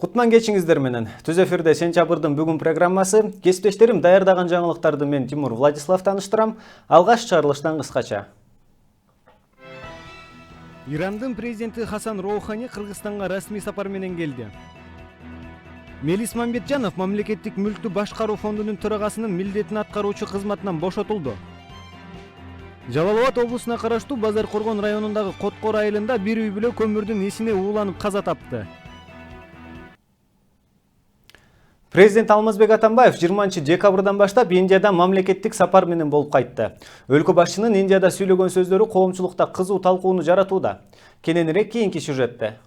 Кутман кечиңиздер менен. Түз эфирде сентябрдын бүгүн программасы. Кесиптештерим даярдаган жаңылыктарды мен Тимур Владислав таныштырам. Алгаш чыгарылыштан кыскача. Ирандын президенти Хасан Роухани Кыргызстанга расмий сапар менен келди. Мелис Мамбетжанов мамлекеттик мүлктү башкаруу фондунун төрагасынын милдетин аткаруучу кызматынан бошотулду. Жалал Абад облусуна караштуу Базар Коргон районундагы Коткор айылында бир үй бүлө көмүрдүн исине ууланып каза тапты. Президент Алмазбек Атамбаев 20 декабрдан баштап Индияда мамлекеттик сапар менен болуп кайтты. Өлкө башчынын Индияда сүйлөгөн сөздөрү коомчулукта кызуу талкууну жаратууда. Кененирээк кийинки сюжетте.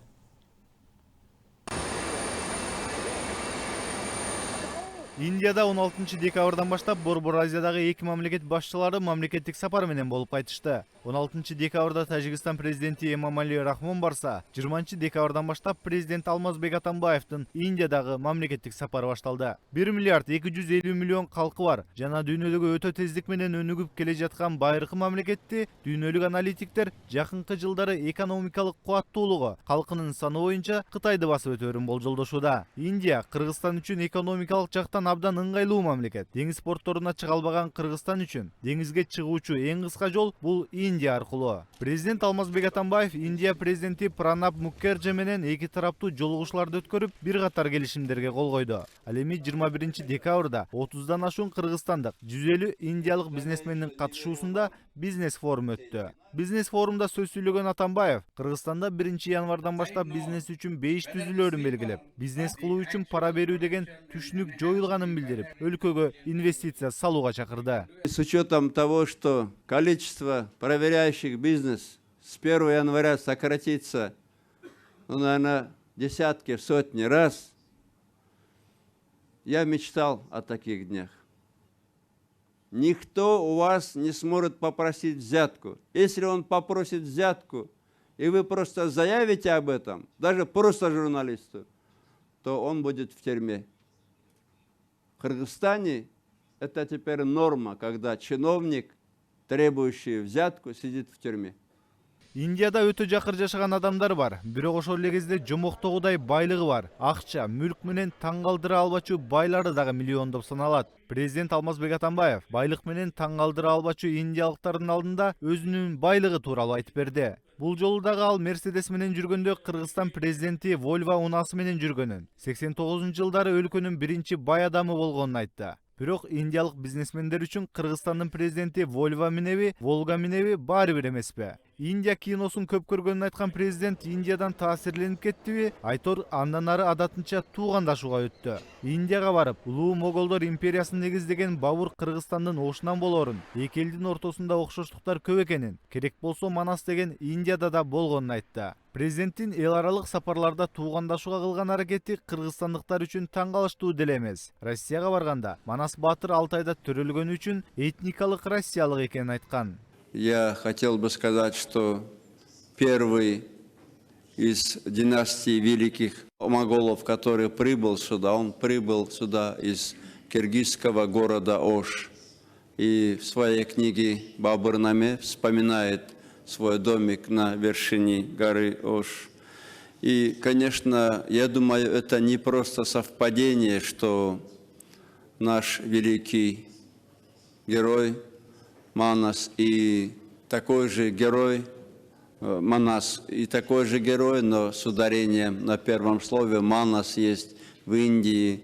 Индияда 16 декабрдан баштап Борбор Азиядагы эки мамлекет башчылары мамлекеттик сапар менен болуп кайтышты. 16 декабрда Тажикстан президенти Эмомали Рахмон барса, 20 декабрдан баштап президент Алмазбек Атамбаевдин Индиядагы мамлекеттик сапары башталды. 1 миллиард 250 миллион калкы бар жана дүйнөдөгү өтө тездик менен өнүгүп келе жаткан байыркы мамлекетти дүйнөлүк аналитиктер жакынкы жылдары экономикалык кубаттуулугу калкынын саны боюнча Кытайды басып өтөөрүн болжолдошууда. Индия Кыргызстан үчүн экономикалык жактан абдан ыңгайлуу мамлекет. Деңиз порторуна чыга албаган Кыргызстан үчүн деңизге чыгуучу эң кыска жол бул Индия аркылуу. Президент Алмазбек Атамбаев Индия президенти Пранаб Мукхерджи менен эки тараптуу жолугушууларды өткөрүп, бир катар келишимдерге кол койду. Ал эми 21 декабрда 30дан ашуун кыргызстандык 150 индиялык бизнесмендин катышуусунда бизнес форум өттү. Бизнес форумда сөз сүйлөгөн Атамбаев Кыргызстанда 1 январдан баштап бизнес үчүн бейиш түзүлөөрүн белгилеп, бизнес кылуу үчүн пара берүү деген түшүнүк жоюлганын билдирип, өлкөгө инвестиция салууга чакырды. С учетом того, что количество проверяющих бизнес с 1 января сократится, наверное, десятки, сотни раз, я мечтал о таких днях. Никто у вас не сможет попросить взятку. Если он попросит взятку, и вы просто заявите об этом, даже просто журналисту, то он будет в тюрьме. В Кыргызстане это теперь норма, когда чиновник, требующий взятку, сидит в тюрьме. Индияда өтө жакыр жашаган адамдар бар, бирок ошол эле кезде жомоктогудай байлыгы бар. Акча, мүлк менен таң калтыра албачу байлары дагы миллиондоп саналат. Президент Алмазбек Атамбаев байлык менен таң калтыра албачу индиялыктардын алдында өзүнүн байлыгы тууралуу айтып берди. Бул жолу дагы ал Мерседес менен жүргөндө Кыргызстан президенти Volvo унаасы менен жүргөнүн, 89-жылдары өлкөнүн биринчи бай адамы болгонун айтты. Бирок индиялык бизнесмендер үчүн Кыргызстандын президенти Volvo минеби, Volga минеби баары бир эмеспи. Индия киносун көп көргөнүн айткан президент Индиядан таасирленип кеттиби? Айтор андан ары адатынча туугандашууга өттү. Индияга барып, улуу моголдор империясын негиздеген Бабур Кыргызстандын ошунан болоорун, эки элдин ортосунда окшоштуктар көп экенин, керек болсо Манас деген Индияда да болгонун айтты. Президенттин эл аралык сапарларда туугандашууга кылган аракети кыргызстандыктар үчүн таң калыштуу деле эмес. Россияга барганда Манас Баатыр 6 айда төрөлгөнү үчүн этникалык россиялык экенин айткан. Я хотел бы сказать, что первый из династии великих моголов, который прибыл сюда, он прибыл сюда из киргизского города Ош. И в своей книге Бабурнаме вспоминает свой домик на вершине горы Ош. И, конечно, я думаю, это не просто совпадение, что наш великий герой Манас и такой же герой Манас и такой же герой, но с ударением на первом слове Манас есть в Индии.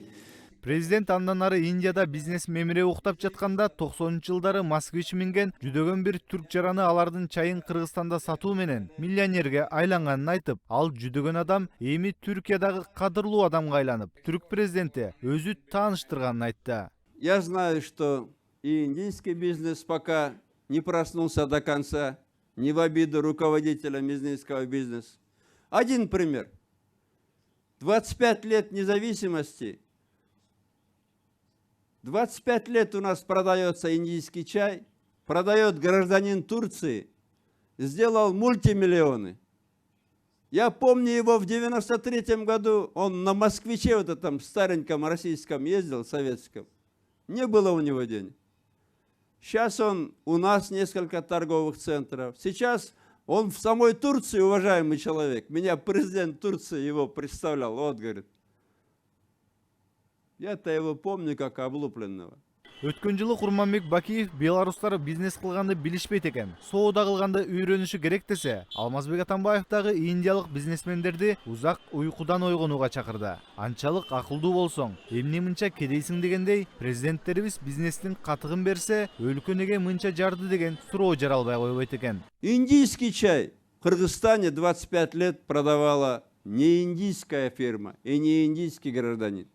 Президент андан ары Индияда бизнес мемире уктап жатканда 90-жылдары Москвич минген жүдөгөн бир түрк жараны алардын чайын Кыргызстанда сатуу менен миллионерге айланганын айтып, ал жүдөгөн адам эми Түркиядагы кадырлуу адамга айланып, түрк президенти өзү тааныштырганын айтты. Я знаю, что и индийский бизнес пока не проснулся до конца, не в обиду руководителям индийского бизнеса. Один пример. 25 лет независимости. 25 лет у нас продается индийский чай, продает гражданин Турции, сделал мультимиллионы. Я помню его в 93-м году, он на москвиче вот этом стареньком российском ездил, советском. Не было у него денег. Сейчас он у нас несколько торговых центров. Сейчас Он в самой Турции уважаемый человек. Меня президент Турции его представлял. Вот, говорит, Я-то его помню как облупленного. Өткөн жылы Курманбек Бакиев белорустар бизнес кылганды билишпейт экен. Соода кылганды үйрөнүшү керек десе, Алмазбек Атамбаев дагы индиялык бизнесмендерди узак уйкудан ойгонууга чакырды. Анчалык акылдуу болсоң, эмне мынча кедейсиң дегендей, президенттерибиз бизнестин катыгын берсе, өлкө неге мынча жарды деген суроо жаралбай койбойт экен. Индийский чай в Кыргызстане 25 лет продавала не индийская фирма и не индийский гражданин.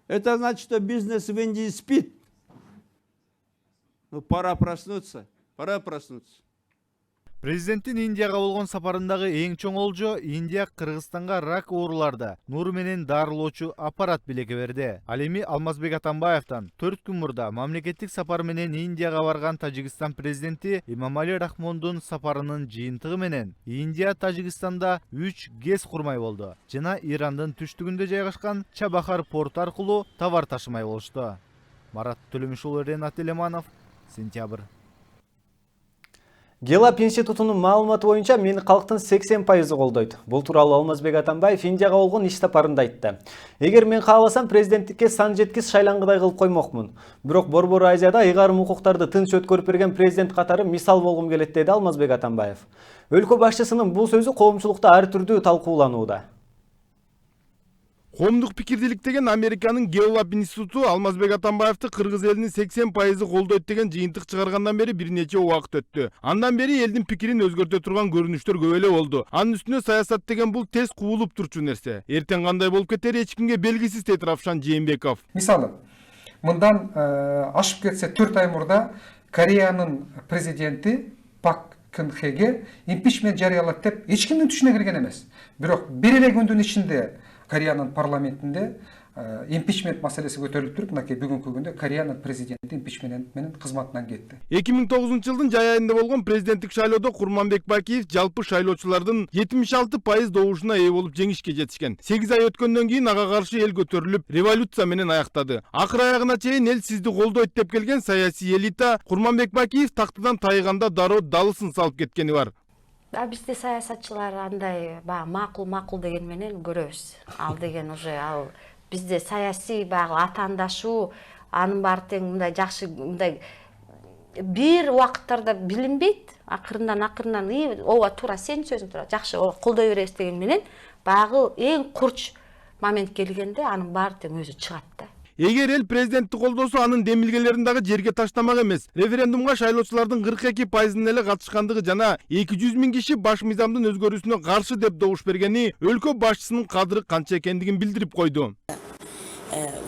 Это значит, что бизнес в Индии спит. Ну, пора проснуться, пора проснуться. Президенттин Индияга болгон сапарындагы эң чоң олжо Индия Кыргызстанга рак ооруларды нур менен дарылоочу аппарат белеги берди. Ал эми Алмазбек Атамбаевтан 4 күн мурда мамлекеттик сапар менен Индияга барган Тажикстан президенти Эмомали Рахмондун сапарынын жыйынтыгы менен Индия Тажикстанда 3 ГЭС курмай болду жана Ирандын түштүгүндө жайгашкан Чабахар порту аркылуу товар ташымай болушту. Марат Төлөмүшұлы, Ренат Элеманов, Сентябрь. Гелап институтунун маалыматы боюнча мени калктын 80% колдойт. Бул тууралуу Алмазбек Атамбаев Индияга болгон иш сапарында айтты. Эгер мен кааласам президенттикке сан жеткис шайлангыдай кылып коймокмун. Бирок Борбор Азияда ыйгарым укуктарды тынч өткөрүп берген президент катары мисал болгум келет, деди Алмазбек Атамбаев. Өлкө башчысынын бул сөзү коомчулукта ар түрдүү талкууланууда. Коомдук пикирдүүлүк деген Американын Геолаб институту Алмазбек Атамбаевди кыргыз элинин 80% колдойт деген жыйынтык чыгаргандан бери бир нече убакыт өттү. Андан бери элдин пикирин өзгөртө турган көрүнүштөр көп эле болду. Анын үстүнө саясат деген бул тез кубулуп турчу нерсе. Эртең кандай болуп кетери эч кимге белгисиз, дейт Равшан Жээнбеков. Мисалы, мындан ашып кетсе 4 ай мурда Кореянын президенти Пак Кын Хеге импичмент жарыялат деп эч кимдин түшүнө кирген эмес. Бирок бир эле күндүн ичинде Кореянын парламентинде импичмент маселеси көтөрүлүп туруп, мынакей бүгүнкү күндө Кореянын президенти импичмент менен кызматынан кетти. 2009 жылдын жай айында болгон президенттик шайлоодо Курманбек Бакиев жалпы шайлоочулардын 76% добушуна ээ болуп жеңишке жетишкен. 8 ай өткөндөн кийин ага каршы эл көтөрүлүп, революция менен аяктады. Акыр аягына чейин эл сизди колдойт деп келген саясий элита Курманбек Бакиев тактыдан тайганда дароо далысын салып кеткени бар. Бизде саясатчылар андай макул деген менен көрөбүз. Ал деген уже ал бизде саясий багы атаандашуу, анын баары тең мындай жакшы мындай бир убакыттарда билинбейт. Акырындан ооба туура сенин сөзүң туура, жакшы колдой беребиз деген менен багы эң курч момент келгенде анын баары тең өзү чыгат да. Эгер эл президентти колдосо, анын демилгелерин дагы жерге таштамак эмес. Референдумга шайлоочулардын 42% эле катышкандыгы жана 200 000 киши баш мыйзамдын өзгөрүүсүнө каршы деп добуш бергени өлкө башчысынын кадыры канча экендигин билдирип койду.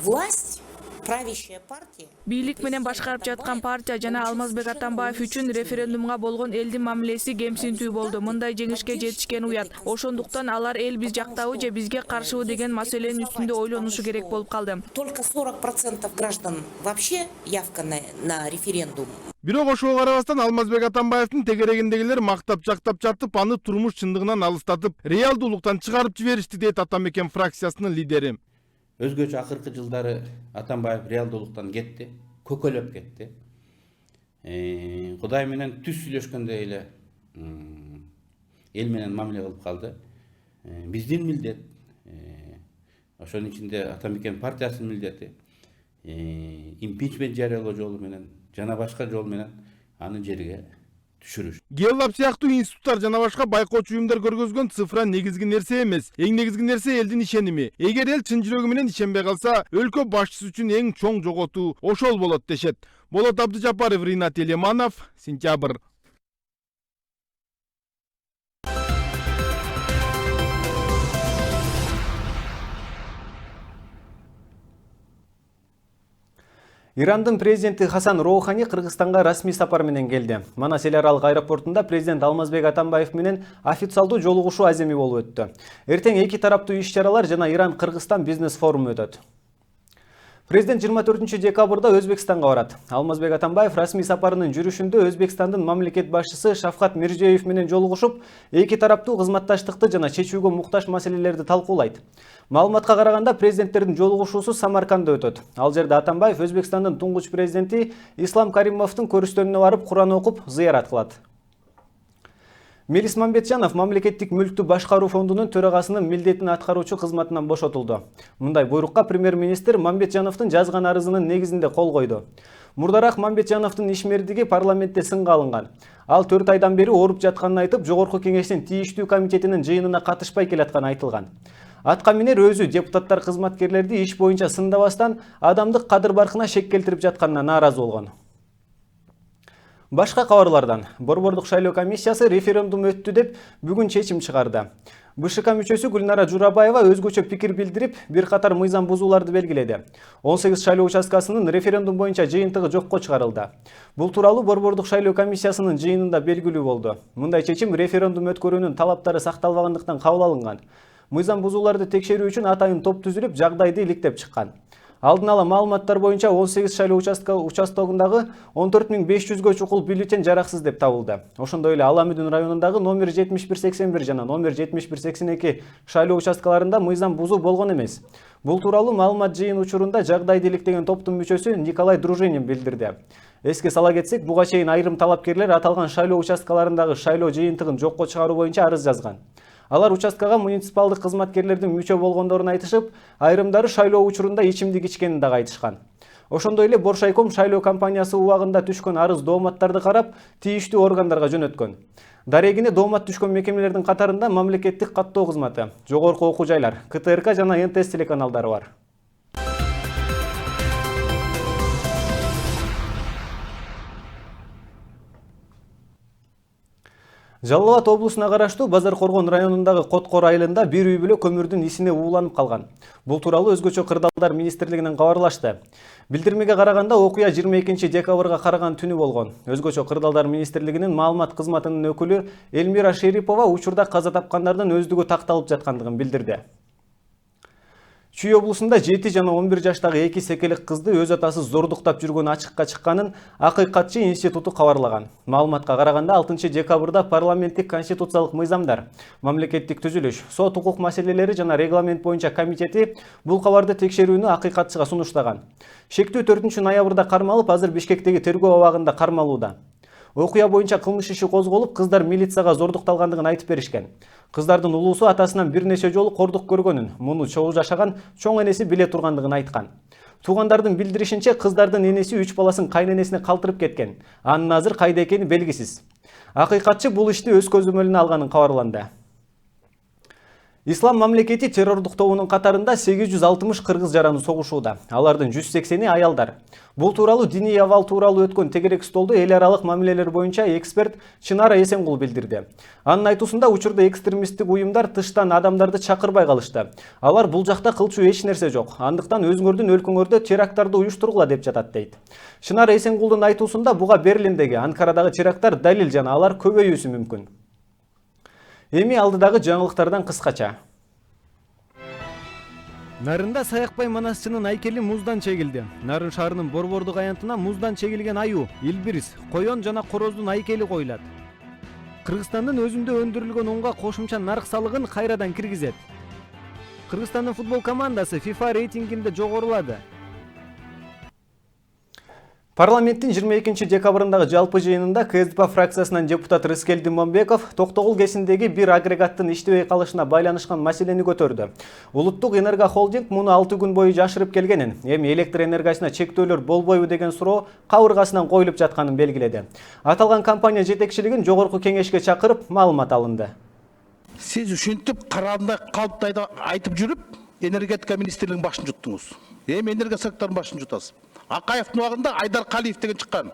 Власть, правящая партия. Бийлик менен башкарып жаткан партия жана Алмазбек Атамбаев үчүн референдумга болгон элдин мамилеси кемсинтүү болду. Мындай жеңишке жетишкен уят. Ошондуктан алар эл биз жактабы же бизге каршыбы деген маселенин үстүндө ойлонушу керек болуп калды. Только 40% граждан вообще явка на референдум. Бирок ошого карабастан Алмазбек Атамбаевдин тегерегиндегилер мактап жактап жатып, аны турмуш чындыгынан алыстатып, реалдуулуктан чыгарып жиберишти, дейт Атамекен фракциясынын лидери. Өзгөчө акыркы жылдары Атамбаев реалдуулуктан кетти, көкөлөп кетти. Кудай менен түз сүйлөшкөндөй эле эл менен мамиле кылып калды. Биздин милдет, ошонун ичинде Атамекен партиясынын милдети импичмент жарыялоо жолу менен жана башка жол менен аны жерге түшүрүш. Геолаб сыяктуу институттар жана башка байкоочу уюмдар көргөзгөн цифра негизги нерсе эмес. Эң негизги нерсе элдин ишеними. Эгер эл чын жүрөгү менен ишенбей калса, өлкө башчысы үчүн эң чоң жоготуу ошол болот дешет. Болот Абдыжапаров, Ринат Элеманов, Сентябрь. Ирандын президенти Хасан Роухани Кыргызстанга расмий сапар менен келди. Манас эл аралык аэропортунда президент Алмазбек Атамбаев менен официалдуу жолугушуу аземи болуп өттү. Эртең эки тараптуу иш-чаралар жана Иран-Кыргызстан бизнес форуму өтөт. Президент 24 декабрда Өзбекстанга барат. Алмазбек Атамбаев расмий сапарынын жүрүшүндө Өзбекстандын мамлекет башчысы Шавкат Миржиёев менен жолугушуп, эки тараптуу кызматташтыкты жана чечүүгө муктаж маселелерди талкуулайт. Маалыматка караганда президенттердин жолугушуусу Самарканда өтөт. Ал жерде Атамбаев Өзбекстандын туңгуч президенти Ислам Каримовдун көрүстөнүнө барып Куран окуп, зыярат кылат. Мелис Мамбетжанов мамлекеттик мүлктү башкаруу фондунун төрагасынын милдетин аткаруучу кызматынан бошотулду. Мындай буйрукка премьер-министр Мамбетжановдун жазган арызынын негизинде кол койду. Мурдараак Мамбетжановдун ишмердиги парламентте сынга алынган. Ал 4 айдан бери ооруп жатканын айтып, Жогорку Кеңештин тийиштүү комитетинин жыйынына катышпай келатканы айтылган. Аткаминер өзү депутаттар кызматкерлерди иш боюнча сындабастан адамдык кадыр-баркына шек келтирип жатканына нааразы болгон. Башка кабарлардан Борбордук шайлоо комиссиясы референдум өттү деп бүгүн чечим чыгарды. БШК мүчөсү Гүлнара Журабаева өзгөчө пикир билдирип, бир катар мыйзам бузууларды белгиледи. 18 шайлоо участкасынын референдум боюнча жыйынтыгы жокко чыгарылды. Бул тууралуу Борбордук шайлоо комиссиясынын жыйынында белгилүү болду. Мындай чечим референдум өткөрүүнүн талаптары сакталбагандыктан кабыл алынган. Мыйзам бузууларды текшерүү үчүн атайын топ түзүлүп, жагдайды иликтеп чыккан. Алдын ала маалыматтар боюнча 18 шайлоо участогундагы 14500гө чукул бюллетень жараксыз деп табылды. Ошондой эле Аламүдүн районундагы номер 7181 жана номер 7182 шайлоо участкаларында мыйзам бузуу болгон эмес. Бул тууралуу маалымат жыйын учурунда жагдайды иликтеген топтун мүчөсү Николай Дружинин билдирди. Эске сала кетсек, буга чейин айрым талапкерлер аталган шайлоо участкаларындагы шайлоо жыйынтыгын жокко чыгаруу боюнча арыз жазган. Алар участкага муниципалдык кызматкерлердин мүчө болгондорун айтышып, айрымдары шайлоо учурунда ичимдик ичкенин дагы айтышкан. Ошондой эле Боршайком шайлоо компаниясы убагында түшкөн арыз дооматтарды карап, тийиштүү органдарга жөнөткөн. Дарегине доомат түшкөн мекемелердин катарында мамлекеттик каттоо кызматы, жогорку окуу жайлар, КТРК жана НТС телеканалдары бар. Жалал Абад облусуна караштуу Базар Коргон районундагы Коткор айылында бир үй бүлө көмүрдүн исине ууланып калган. Бул тууралуу өзгөчө кырдаалдар министрлигинен кабарлашты. Билдирмеге караганда окуя 22 декабрга караган түнү болгон. Өзгөчө кырдаалдар министрлигинин маалымат кызматынын өкүлү Элмира Шерипова учурда каза тапкандардын өздүгү такталып жаткандыгын билдирди. Чүй облусунда 7 жана 11 жаштагы 2 секелик кызды өз атасы зордуктап жүргөн ачыкка чыкканын Акыйкатчы институту кабарлаган. Маалыматка караганда 6 декабрда парламенттик конституциялык мыйзамдар, мамлекеттик түзүлүш, сот укук маселелери жана регламент боюнча комитети бул кабарды текшерүүнү Акыйкатчыга сунуштаган. Шектүү 4 ноябрда кармалып, азыр Бишкектеги тергөө абагында кармалууда. Окуя боюнча кылмыш иши козголуп, кыздар милицияга зордукталгандыгын айтып беришкен. Кыздардын улуусу атасынан бир нече жолу кордук көргөнүн, муну чогуу жашаган чоң энеси биле тургандыгын айткан. Туугандардын билдиришинче, кыздардын энеси 3 баласын кайненесине калтырып кеткен. Анын азыр кайда экени белгисиз. Акыйкатчы бул ишти өз көзөмөлүнө алганын кабарланды. Ислам мамлекети террордук тобунун катарында 860 кыргыз жараны согушууда. Алардын 180-и аялдар. Бул тууралуу диний абал тууралуу өткөн тегерек столду эл аралык мамилелер боюнча эксперт Чынара Эсенгул билдирди. Анын айтуусунда учурда экстремисттик уюмдар тыштан адамдарды чакырбай калышты. Алар бул жакта кылчу эч нерсе жок. Андыктан өзүңөрдүн өлкөңөрдө теракттарды уюштургула деп жатат дейт. Чынара Эсенгулдун айтуусунда буга Берлиндеги, Анкарадагы теракттар далил жана алар көбөйүүсү мүмкүн. Эми алдыдагы жаңылыктардан кыскача. Нарында Саякбай Манасчынын айкели муздан чегилди. Нарын шаарынын Борбордук аянтына муздан чегилген аю, илбирис, койон жана короздун айкели коюлат. Кыргызстандын өзүндө өндүрүлгөн унга кошумча нарк салыгын кайрадан киргизет. Кыргызстандын футбол командасы FIFA рейтингинде жогорулады. Парламенттин 22 декабрындагы жалпы жыйынында КСДП фракциясынан депутат Рыскел Димонбеков Токтогул кесиндеги бир агрегаттын иштебей калышына байланышкан маселени көтөрдү. Улуттук энерго холдинг муну 6 күн бою жашырып келгенин, эми электр энергиясына чектөөлөр болбойбу деген суроо кабыргасынан коюлуп жатканын белгиледи. Аталган компания жетекчилигин жогорку кеңешке чакырып маалымат алынды. Сиз ушинтип караанда калыптайды айтып жүрүп, энергетика министрлигинин башын жуттуңуз. Эми энергия секторунун башын жутасыз. Акаевдин убагында Айдар Калиев деген чыккан.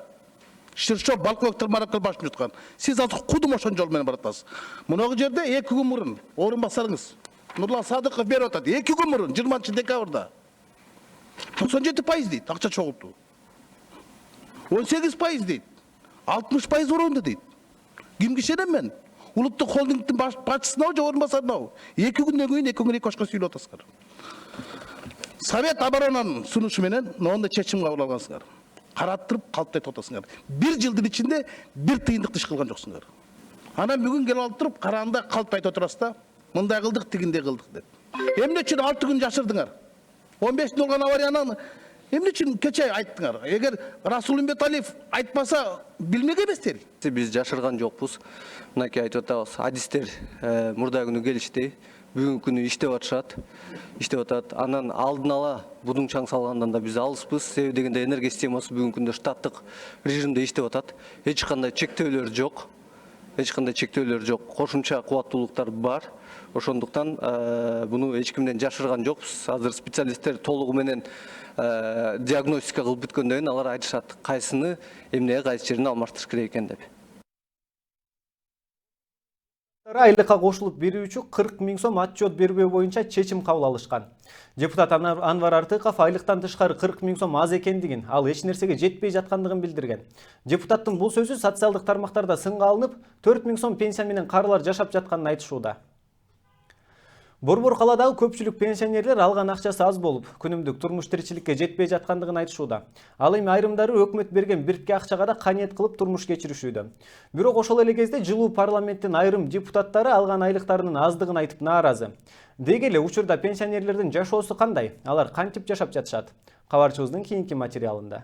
Ширшо Балкоктор маракыл башын жуткан. Сиз азыр кудум ошон жол менен баратасыз. Мунагы жерде 2 күн мурун орун басарыңыз Нурлан Садыков берип атат. 2 күн мурун 20 декабрда 97% дейт акча чогулту. 18% дейт. 60% оронду дейт. Кимге ишенем мен? Улуттук холдингдин башчысына же орун басарына 2 күндөн кийин 2 күн 2 башка сүйлөп атасыздар. Совет оборонанын сунушу менен онда чечим кабыл алгансыңар. Караттырып калыптайтып атасыңар. 1 жылдын ичинде 1 тыйындыкты иш кылган жоксуңар. Анан бүгүн келип алып туруп караанда калыптайтып отурасыз да, мындай кылдык, тигиндей кылдык деп. Эмне үчүн 6 күн жашырдыңар? 15 болгон аварияны Эмне үчүн кече айттыңар? Эгер Расул Имбеталиев айтпаса билмек эместер. Биз жашырган жокпуз. Мынакей айтып атабыз. Адистер мурда күнү келишти. Бүгүнкү күнү иштеп атат. Анан алдын ала будуң чаң салгандан да биз алыспыз. Себеби дегенде энергия системасы бүгүнкү күндө штаттык режимде иштеп атат. Эч кандай чектөөлөр жок. Кошумча кубаттуулуктар бар. Ошондуктан буну эч кимден жашырган жокпуз. Азыр специалисттер толугу менен диагностика кылып бүткөндөн кийин алар айтышат кайсыны эмнеге кайсы жерине алмаштырыш керек экен деп. Айлыкка кошулуп берүү үчүн 40 000 сом отчет бербөө боюнча чечим кабыл алышкан. Депутат Анвар Артыков айлыктан тышкары 40 000 сом аз экендигин, ал эч нерсеге жетпей жаткандыгын билдирген. Депутаттын бул сөзү социалдык тармактарда сынга алынып, 4 000 сом пенсия менен карылар жашап жатканын айтышууда. Борбор каладагы көпчүлүк пенсионерлер алган акчасы аз болуп, күнүмдүк турмуш тиричиликке жетпей жаткандыгын айтышууда. Ал эми айрымдары өкмөт берген биртке акчага да каниет кылып турмуш кечиришүүдө. Бирок ошол эле кезде жылуу парламенттин айрым депутаттары алган айлыктарынын аздыгын айтып нааразы. Деги эле учурда пенсионерлердин жашоосу кандай? Алар кантип жашап жатышат? Кабарчыбыздын кийинки материалында.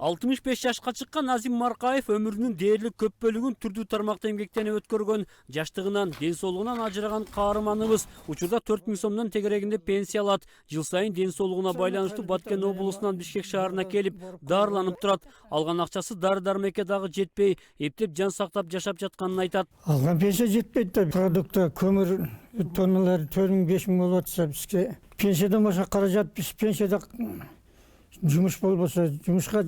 65 жашка чыккан Азим Маркаев өмүрүнүн дээрлик көп бөлүгүн түрдүү тармакта эмгектенип өткөргөн, жаштыгынан, ден соолугунан ажыраган каарманыбыз учурда 4 000 сомдон тегерегинде пенсия алат. Жыл сайын ден соолугуна байланыштуу Баткен облусунан Бишкек шаарына келип дарыланып турат. Алган акчасы дары-дармекке дагы жетпей, эптеп жан сактап жашап жатканын айтат. Алган пенсия жетпейт да, продукты, көмүр тонналары 4 000-5 000 болуп атса, бизге пенсиядан башка каражат, биз пенсияда жумуш болбосо, жумушка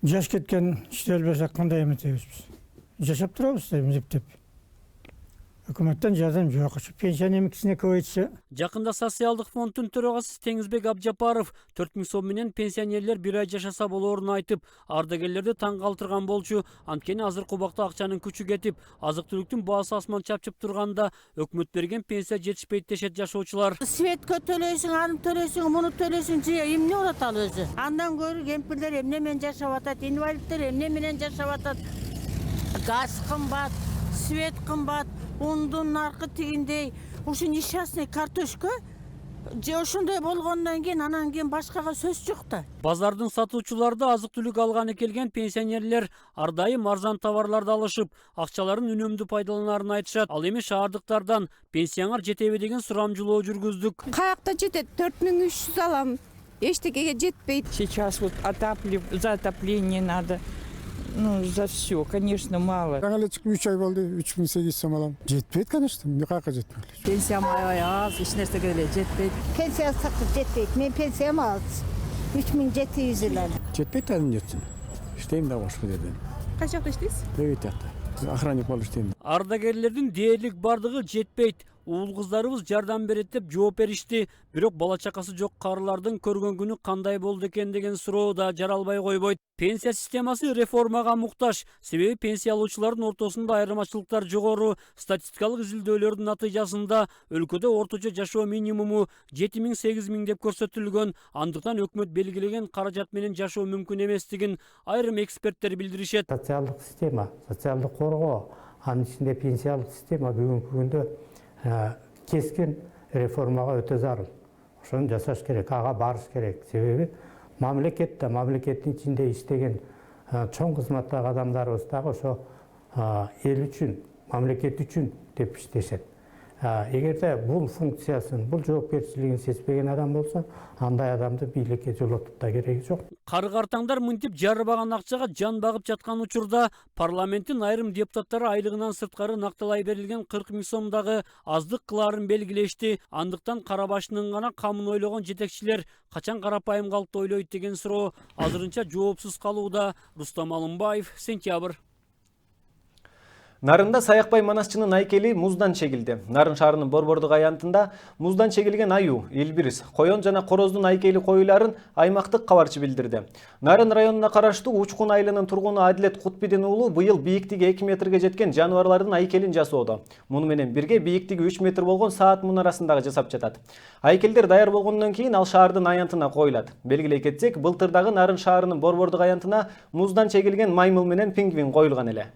жаш кеткен иштелбесе кандай эметебиз биз? Жашап турабыз да эмзектеп. Өкмөттөн жардам жок. Пенсия эмекисине көбөйтсө. Жакында социалдык фонддун төрагасы Теңизбек Абжапаров 4 000 сом менен пенсионерлер бир ай жашаса болоорун айтып, ардагерлерди таң калтырган болчу. Анткени азыркы убакта акчанын күчү кетип, азык-түлүктүн баасы асман чапчып турганда, өкмөт берген пенсия жетишпейт дешет жашоочулар. Светкө төлөйсүң, аны төлөйсүң, муну төлөйсүң, эмне болот ал өзү? Андан көрү кемпирлер эмне менен жашап атат, инвалидтер эмне менен жашап атат? Газ кымбат, свет кымбат. Ундун наркы тигиндей, ушу несчастный картошка же ошондой болгондон кийин анан кийин башкага сөз жок да. Базардын сатуучуларда азык-түлүк алганы келген пенсионерлер ар дайым арзан товарларды алышып, акчаларын үнөмдүү пайдаланарын айтышат. Ал эми шаардыктардан пенсияңар жетеби деген сурамжылоо жүргүздүк. Каякта жетет? 4300 алам. Эчтекеге жетпейт. Сейчас вот за отопление надо. Ну, за все, конечно, мало. Жаңа 3 ай болду, 3800 сом алам. Жетпейт, конечно, каяка жетпейт. Пенсиям аябай аз, эч нерсеге эле жетпейт. Пенсия сакты жетпейт. Мен пенсиям аз. 3700 эле. Жетпейт эмне үчүн? Иштейм да башка жерде. Кайча жакта иштейсиз? Бөгөтөктө. Охранник болуп иштейм. Ардагерлердин дээрлик бардыгы жетпейт. Уул кыздарыбыз жардам берет деп жооп беришти. Бирок бала чакасы жок карылардын көргөн күнү кандай болду экен деген суроо да жаралбай койбойт. Пенсия системасы реформага муктаж. Себеби пенсия алуучулардын ортосунда айырмачылыктар жогору. Статистикалык изилдөөлөрдүн натыйжасында өлкөдө орточо жашоо минимуму 7 000 8 000 деп көрсөтүлгөн. Андыктан өкмөт белгилеген каражат менен жашоо мүмкүн эместигин айрым эксперттер билдиришет. Социалдык система, социалдык коргоо, анын ичинде пенсиялык система бүгүнкү күндө кескен реформага өтө зарыл. Ошону жасаш керек, ага барыш керек. Себеби мамлекеттин ичинде иштеген чоң кызматтагы адамдарыбыз дагы ошо эл үчүн, мамлекет үчүн деп иштешет. Эгерде бул функциясын, бул жоопкерчилигин сезбеген адам болсо, андай адамды бийликке жолотуп да кереги жок. Картаңдар мынтип жарыбаган акчага жан багып жаткан учурда парламенттин айрым депутаттары айлыгынан сырткары накталай берилген 40 000 сомдагы аздык кылаарын белгилешти. Андыктан кара башынын гана камын ойлогон жетекчилер качан карапайым калкты ойлойт деген суроо азырынча жоопсуз калууда. Рустам Алымбаев, Сентябрь. Нарында Саякбай Манасчынын айкели муздан чегилди. Нарын шаарынын Борбордук аянтында муздан чегилген аю, Элбирис, койон жана короздун айкели коюларын аймактык кабарчы билдирди. Нарын районуна караштуу Учкун айылынын тургуну Адилет Кутбидин уулу быйыл бийиктиги 2 метрге жеткен жаныбарлардын айкелин жасоодо. Муну менен бирге бийиктиги 3 метр болгон саат мунарасын дагы жасап жатат. Айкелдер даяр болгондон кийин ал шаардын аянтына коюлат. Белгилей кетсек, былтырдагы Нарын шаарынын Борбордук аянтына муздан чегилген маймыл менен пингвин коюлган эле.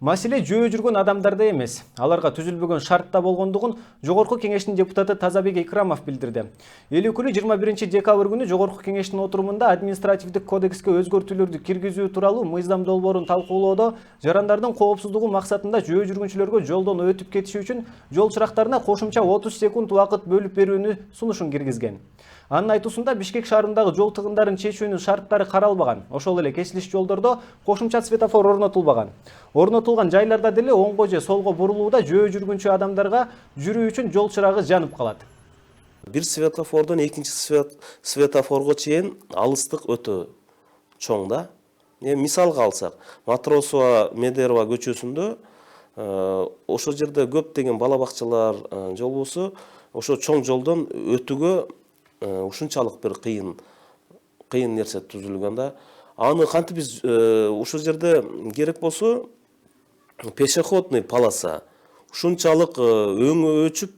Маселе жөө жүргөн адамдарда эмес, аларга түзүлбөгөн шартта болгондугун Жогорку Кеңештин депутаты Тазабек Икрамов билдирди. Эл өкүлү 21 декабрь күнү Жогорку Кеңештин отурумунда административдик кодекске өзгөртүүлөрдү киргизүү тууралуу мыйзам долбоорун талкуулоодо жарандардын коопсуздугу максатында жөө жүргүнчүлөргө жолдон өтүп кетиши үчүн жол чырактарына кошумча 30 секунд убакыт бөлүп берүүнү сунушун киргизген. Анын айтуусунда Бишкек шаарындагы жол тыгындарын чечүүнүн шарттары каралбаган. Ошол эле кесилиш жолдордо кошумча светофор орнотулбаган. Орнотулган жайларда деле оңго же солго бурулууда жөө жүргүнчү адамдарга жүрүү үчүн жол чырагы жанып калат. Бир светофордон экинчи светофорго чейин алыстык өтө чоң да. Мисалга алсак, Матросова Медерова көчөсүндө ошол жерде көптөгөн бала бакчалар жолбосо, ошо чоң жолдон өтүүгө ушунчалык бир кыйын нерсе түзүлгөн да. Аны кантип биз ушул жерде керек болсо пешеходный полоса ушунчалык өңү өчүп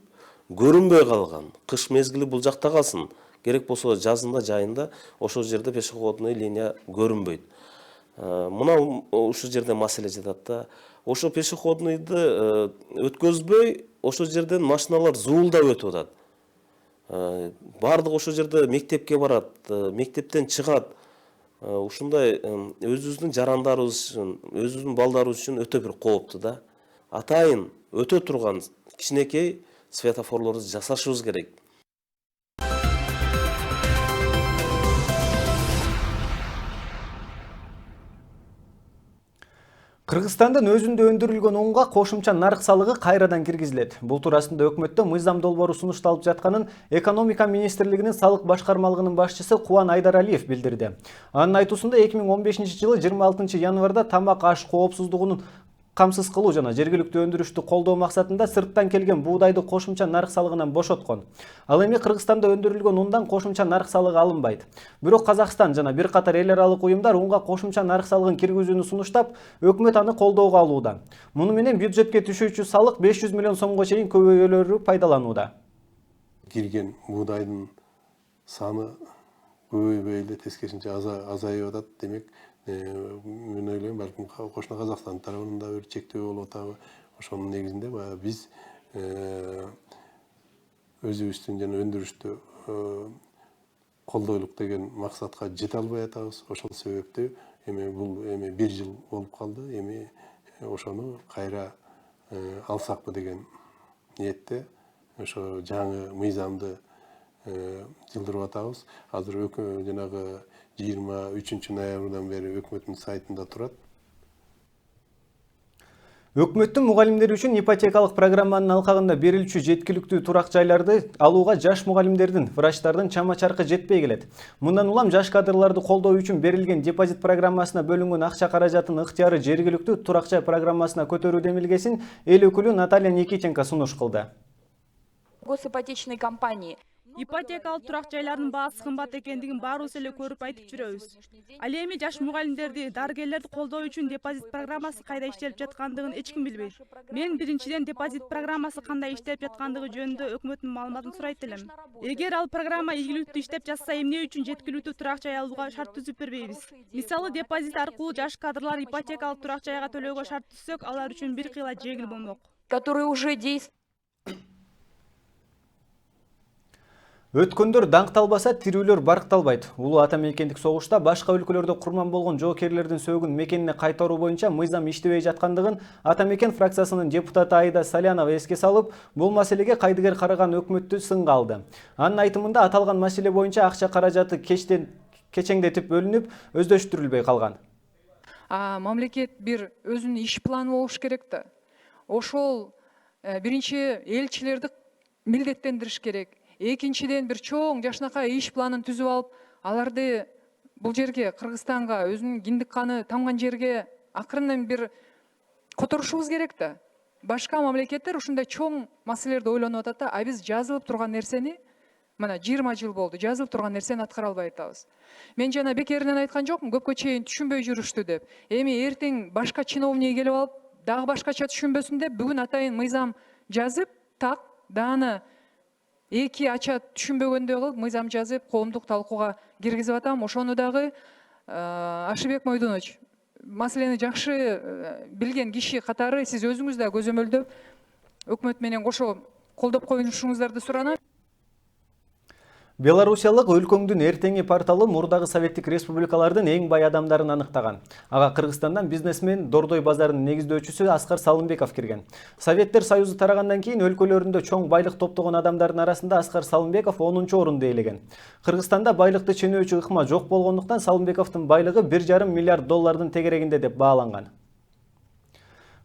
көрүнбөй калган. Кыш мезгили бул жакта калсын. Керек болсо жазында жайында ошол жерде пешеходный линия көрүнбөйт. Мына ушул жерде маселе жатат да. Ошо пешеходныйды өткөзбөй, ошол жерден машиналар зуулдап өтүп атат. Бардык ошол жерде мектепке барат, мектептен чыгат. Ушундай өзүбүздүн жарандарыбыз үчүн, өзүбүздүн балдарыбыз үчүн өтө бир кооптуу да. Атайын өтө турган кичинекей светофорлорду жасашыбыз керек. Кыргызстандын өзүндө өндүрүлгөн унга кошумча нарык салыгы кайрадан киргизилет. Бул туурасында өкмөттө мыйзам долбоору сунушталып жатканын Экономика министрлигинин салык башкармалыгынын башчысы Кубан Айдаралиев билдирди. Анын айтуусунда 2015 жылы 26 январда тамак аш коопсуздугунун камсыз кылуу жана жергиликтүү өндүрүштү колдоо максатында сырттан келген буудайды кошумча нарык салыгынан бошоткон. Ал эми Кыргызстанда өндүрүлгөн ундан кошумча нарык салыгы алынбайт. Бирок Казакстан жана бир катар эл аралык уюмдар унга кошумча нарык салыгын киргизүүнү сунуштап, өкмөт аны колдоого алууда. Муну менен бюджетке түшүүчү салык 500 миллион сомго чейин көбөйөлөрү пайдаланууда. Кирген буудайдын саны көбөйбөй эле тескерисинче азайып атат. Демек, мен ойлойм, балким кошуна Казакстан тарабынан да бир чектөө болуп атабы. Ошонун негизинде биз өзүбүздүн жана өндүрүштү колдойлук деген максатка жете албай атабыз. Ошол себептүү бул 1 жыл болуп калды. Эми ошону кайра алсакпы деген ниетте ошо жаңы мыйзамды жылдырып атабыз. Азыр жанагы 23 ноябрдан бери өкмөттүн сайтында турат. Өкмөттүн мугалимдер үчүн ипотекалык программанын алкагында берилүүчү жеткиликтүү турак жайларды алууга жаш мугалимдердин, врачтардын чама-чаркы жетпей келет. Мындан улам жаш кадрларды колдоо үчүн берилген депозит программасына бөлүнгөн акча каражатын ыктыяры жергиликтүү турак жай программасына көтөрүү демилгесин эл өкүлү Наталья Никитенко сунуш кылды. Госипотечный компании Ипотекалык турак жайлардын баасы кымбат экендигин баарыбыз эле көрүп айтып жүрөбүз. Ал эми жаш мугалимдерди, дарыгерлерди колдоо үчүн депозит программасы кайда иштелип жаткандыгын эч ким билбейт. Мен биринчиден депозит программасы кандай иштеп жаткандыгы жөнүндө өкмөттүн маалыматын сурайт элем. Эгер ал программа ийгиликтүү иштеп жатса, эмне үчүн жеткиликтүү турак жай алууга шарт түзүп бербейбиз? Мисалы, депозит аркылуу жаш кадрлар ипотекалык турак жайга төлөөгө шарт түзсөк, алар үчүн бир кыйла жеңил болмок. Которые уже действуют. Өткөндөр даңкталбаса, тирүүлөр баркталбайт. Улуу ата мекендик согушта башка өлкөлөрдө курман болгон жоокерлердин сөөгүн мекенине кайтаруу боюнча мыйзам иштебей жаткандыгын ата мекен фракциясынын депутаты Айда Салянова эске салып, бул маселеге кайдыгер караган өкмөттү сынга алды. Анын айтымында аталган маселе боюнча акча каражаты кечеңдетип бөлүнүп, өздөштүрүлбөй калган. Мамлекет бир өзүнүн иш планы болуш керек да. Ошол биринчи элчилерди милдеттендириш керек. Экинчиден бир чоң жашнакай иш планын түзүп алып, аларды бул жерге, Кыргызстанга, өзүнүн киндик каны тамган жерге акырын бир которушубуз керек да. Башка мамлекеттер ушундай чоң маселелерди ойлонуп атат да, биз жазылып турган нерсени, мына 20 жыл болду, жазылып турган нерсени аткара албай атабыз. Мен жана бекеринен айткан жокмун, көпкө чейин түшүнбөй жүрүштү деп. Эми эртең башка чиновник келип алып, дагы башкача түшүнбөсүн деп, бүгүн атайын мыйзам жазып, так, дааны эки ача түшүнбөгөндөй кылып мыйзам жазып, коомдук талкууга киргизип атам. Ошону дагы Ашыбек Мойдунович маселени жакшы билген киши катары сиз өзүңүз да көзөмөлдөп өкмөт менен кошо колдоп коюшуңуздарды суранам. Белорусиялык Өлкөңдүн эртеңи порталы мурдагы советтик республикалардын эң бай адамдарын аныктаган. Ага Кыргызстандан бизнесмен Дордой базарынын негиздөөчүсү Аскар Салымбеков кирген. Советтер Союзу тарагандан кийин өлкөлөрүндө чоң байлык топтогон адамдардын арасында Аскар Салымбеков 10-орунду ээлеген. Кыргызстанда байлыкты ченөөчү ыкма жок болгондуктан Салымбековдун байлыгы 1,5 миллиард доллардын тегерегинде деп бааланган.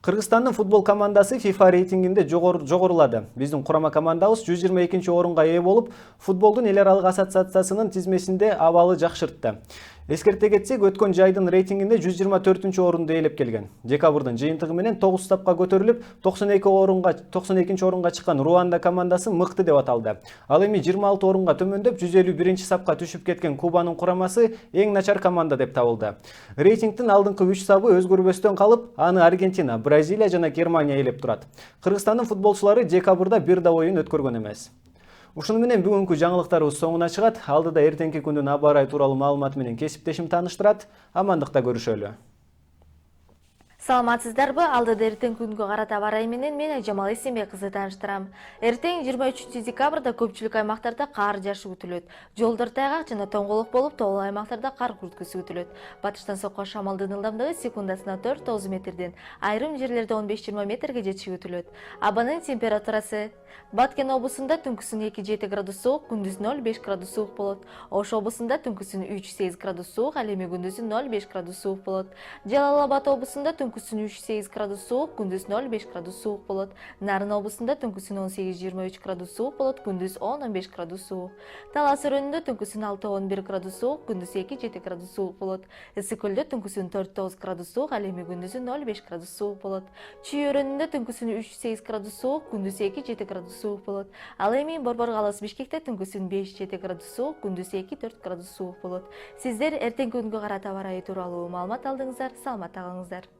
Кыргызстандын футбол командасы FIFA рейтингинде жогорулады. Биздин курама командабыз 122-орунга ээ болуп, футболдун эл аралык ассоциациясынын тизмесинде абалы жакшыртты. Эскерте кетсек, өткөн жайдын рейтингинде 124-орунду ээлеп келген. Декабрдын жыйынтыгы менен 9 тапка көтөрүлүп, 92-орунга чыккан Руанда командасы мыкты деп аталды. Ал эми 26 орунга төмөндөп 151-сапка түшүп кеткен Кубанын курамасы эң начар команда деп табылды. Рейтингдин алдыңкы 3 сабы өзгөрбөстөн калып, аны Аргентина, Бразилия жана Германия ээлеп турат. Кыргызстандын футболчулары декабрда бир да оюн өткөргөн эмес. Ушуну менен бүгүнкү жаңылыктарыбыз соңуна чыгат. Алдыда эртеңки күндүн аба ырайы тууралуу маалымат менен кесиптешим тааныштырат. Амандыкта көрүшөлү. Саламатсыздарбы? Алдыда эртең күнгө карата аба ырайы менен мен Айжамал Эсенбек кызы тааныштырам. Эртең 23-декабрда көпчүлүк аймактарда кар жаашы күтүлөт. Жолдор тайгак жана тоңголук болуп, тоолуу аймактарда кар күрткүсү күтүлөт. Батыштан соккон шамалдын ылдамдыгы секундасына 4-9 метрден, айрым жерлерде 15-20 метрге жетиши күтүлөт. Абанын температурасы: Баткен облусунда түнкүсүн 2-7 градус суук, күндүз 0-5 градус суук болот. Ош облусунда түнкүсүн 3-8 градус суук, ал эми күндүзүн 0-5 градус суук болот. Жалал Абад облусунда түнкүсүн 3-8 градус суук, күндүз 0-5 градус суук болот. Нарын облусунда түнкүсүн 18-23 градус суук болот, күндүз 10-15 градус суук. Талас өрөөнүндө түнкүсүн 6-11 градус суук, күндүз 2-7 градус суук болот. Ысык көлдө түнкүсүн 4-9 градус суук, ал эми күндүзүн 0-5 градус суук болот. Чүй өрөөнүндө түнкүсүн 3-8 градус суук, күндүз 2-7 градус суук болот. Ал эми Борбор каласы Бишкекте түнкүсүн 5-7 градус суук, күндүз 2-4 градус суук болот. Сиздер эртеңки күнгө карата аба ырайы тууралуу маалымат алдыңыздар. Саламатта калыңыздар.